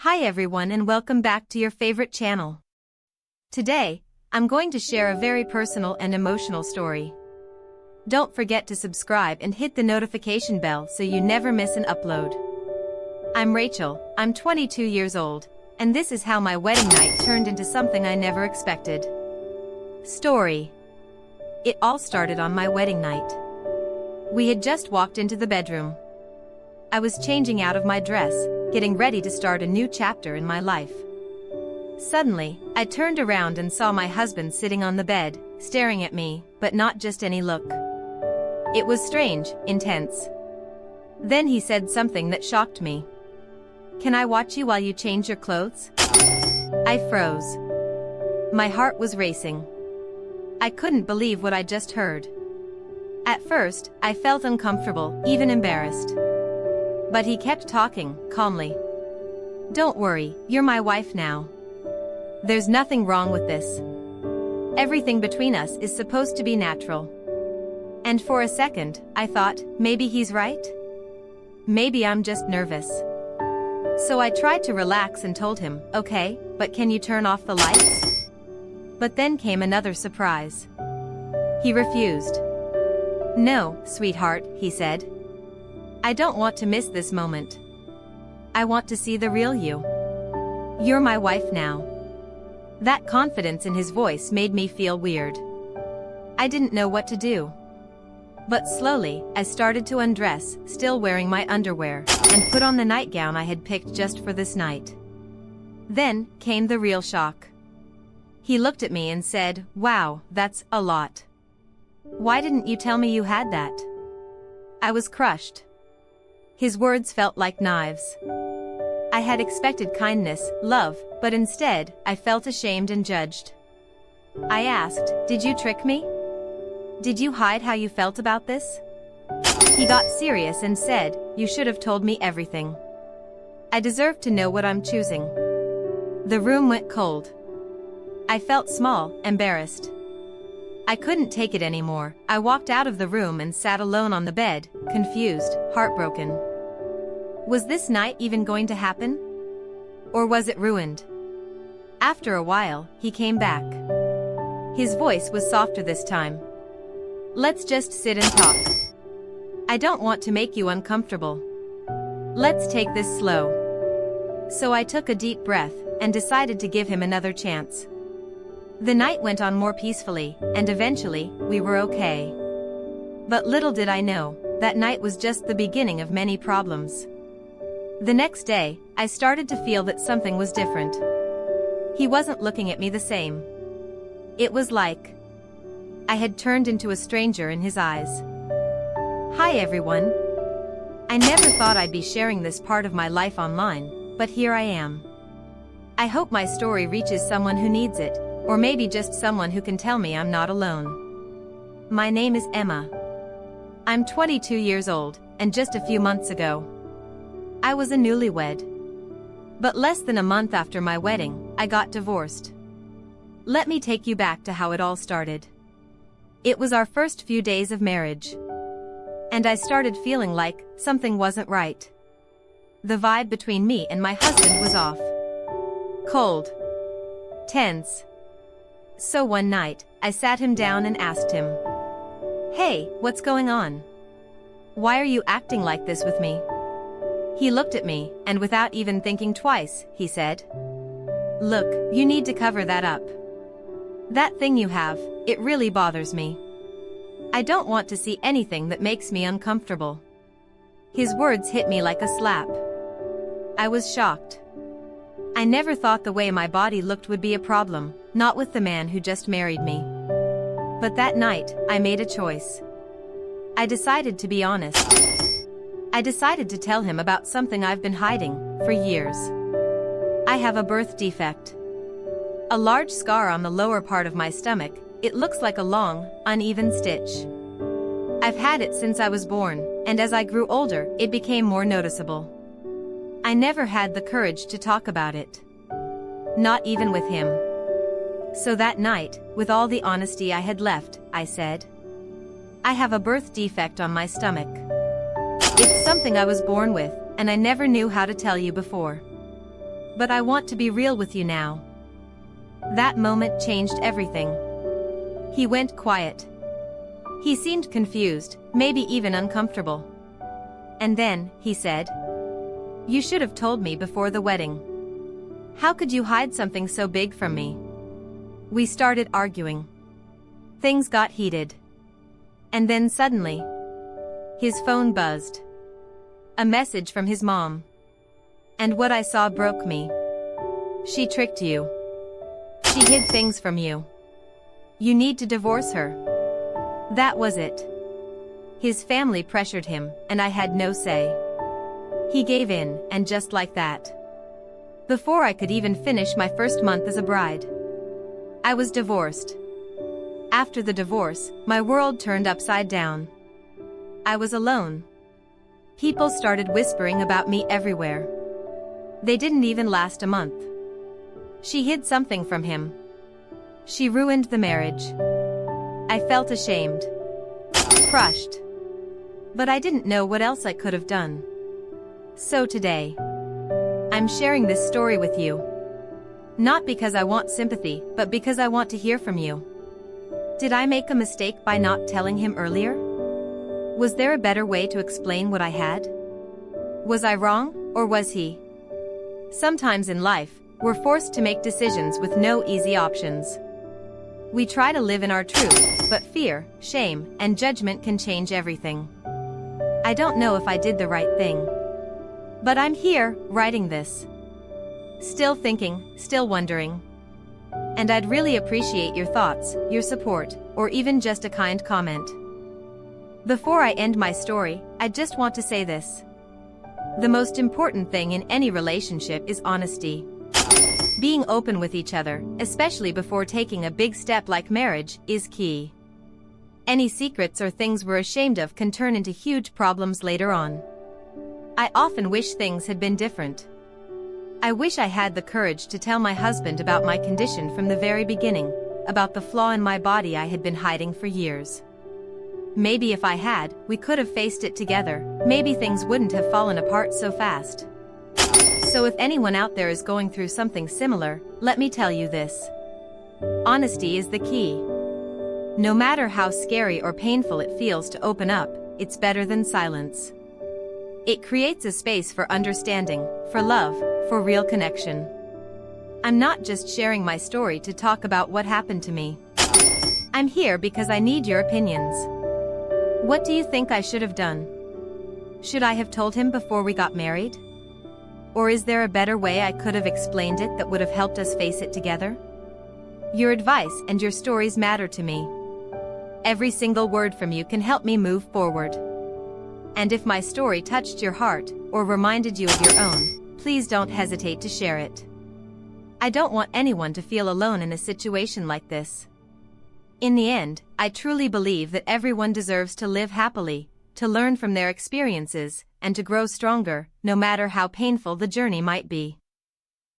Hi everyone and welcome back to your favorite channel. Today, I'm going to share a very personal and emotional story. Don't forget to subscribe and hit the notification bell so you never miss an upload. I'm Rachel, I'm 22 years old, and this is how my wedding night turned into something I never expected. Story. It all started on my wedding night. We had just walked into the bedroom. I was changing out of my dress, getting ready to start a new chapter in my life. Suddenly, I turned around and saw my husband sitting on the bed, staring at me, but not just any look. It was strange, intense. Then he said something that shocked me. "Can I watch you while you change your clothes?" I froze. My heart was racing. I couldn't believe what I just heard. At first, I felt uncomfortable, even embarrassed. But he kept talking, calmly. "Don't worry, you're my wife now. There's nothing wrong with this. Everything between us is supposed to be natural." And for a second, I thought, maybe he's right? Maybe I'm just nervous. So I tried to relax and told him, "Okay, but can you turn off the lights?" But then came another surprise. He refused. "No, sweetheart," he said. "I don't want to miss this moment. I want to see the real you. You're my wife now." That confidence in his voice made me feel weird. I didn't know what to do. But slowly, I started to undress, still wearing my underwear, and put on the nightgown I had picked just for this night. Then came the real shock. He looked at me and said, "Wow, that's a lot. Why didn't you tell me you had that?" I was crushed. His words felt like knives. I had expected kindness, love, but instead, I felt ashamed and judged. I asked, "Did you trick me? Did you hide how you felt about this?" He got serious and said, "You should have told me everything. I deserve to know what I'm choosing." The room went cold. I felt small, embarrassed. I couldn't take it anymore. I walked out of the room and sat alone on the bed, confused, heartbroken. Was this night even going to happen? Or was it ruined? After a while, he came back. His voice was softer this time. "Let's just sit and talk. I don't want to make you uncomfortable. Let's take this slow." So I took a deep breath and decided to give him another chance. The night went on more peacefully, and eventually, we were okay. But little did I know, that night was just the beginning of many problems. The next day, I started to feel that something was different. He wasn't looking at me the same. It was like I had turned into a stranger in his eyes. Hi everyone. I never thought I'd be sharing this part of my life online, but here I am. I hope my story reaches someone who needs it, or maybe just someone who can tell me I'm not alone. My name is Emma. I'm 22 years old, and just a few months ago, I was a newlywed. But less than a month after my wedding, I got divorced. Let me take you back to how it all started. It was our first few days of marriage. And I started feeling like something wasn't right. The vibe between me and my husband was off. Cold. Tense. So one night, I sat him down and asked him, "Hey, what's going on? Why are you acting like this with me?" He looked at me, and without even thinking twice, he said, "Look, you need to cover that up. That thing you have, it really bothers me. I don't want to see anything that makes me uncomfortable." His words hit me like a slap. I was shocked. I never thought the way my body looked would be a problem, not with the man who just married me. But that night, I made a choice. I decided to be honest. I decided to tell him about something I've been hiding for years. I have a birth defect. A large scar on the lower part of my stomach. It looks like a long, uneven stitch. I've had it since I was born, and as I grew older, it became more noticeable. I never had the courage to talk about it. Not even with him. So that night, with all the honesty I had left, I said, "I have a birth defect on my stomach. It's something I was born with, and I never knew how to tell you before." But I want to be real with you now. That moment changed everything. He went quiet. He seemed confused, maybe even uncomfortable. And then, he said, "You should have told me before the wedding. How could you hide something so big from me?" We started arguing. Things got heated. And then suddenly, his phone buzzed. A message from his mom. And what I saw broke me. She tricked you. She hid things from you. You need to divorce her. That was it. His family pressured him, and I had no say. He gave in, and just like that. Before I could even finish my first month as a bride, I was divorced. After the divorce, my world turned upside down. I was alone. People started whispering about me everywhere. They didn't even last a month. She hid something from him. She ruined the marriage. I felt ashamed. Crushed. But I didn't know what else I could have done. So today, I'm sharing this story with you. Not because I want sympathy, but because I want to hear from you. Did I make a mistake by not telling him earlier? Was there a better way to explain what I had? Was I wrong, or was he? Sometimes in life, we're forced to make decisions with no easy options. We try to live in our truth, but fear, shame, and judgment can change everything. I don't know if I did the right thing. But I'm here, writing this. Still thinking, still wondering. And I'd really appreciate your thoughts, your support, or even just a kind comment. Before I end my story, I just want to say this. The most important thing in any relationship is honesty. Being open with each other, especially before taking a big step like marriage, is key. Any secrets or things we're ashamed of can turn into huge problems later on. I often wish things had been different. I wish I had the courage to tell my husband about my condition from the very beginning, about the flaw in my body I had been hiding for years. Maybe if I had, we could have faced it together, maybe things wouldn't have fallen apart so fast. So if anyone out there is going through something similar, let me tell you this. Honesty is the key. No matter how scary or painful it feels to open up, it's better than silence. It creates a space for understanding, for love, for real connection. I'm not just sharing my story to talk about what happened to me. I'm here because I need your opinions. What do you think I should have done? Should I have told him before we got married? Or is there a better way I could have explained it that would have helped us face it together? Your advice and your stories matter to me. Every single word from you can help me move forward. And if my story touched your heart, or reminded you of your own, please don't hesitate to share it. I don't want anyone to feel alone in a situation like this. In the end, I truly believe that everyone deserves to live happily, to learn from their experiences, and to grow stronger, no matter how painful the journey might be.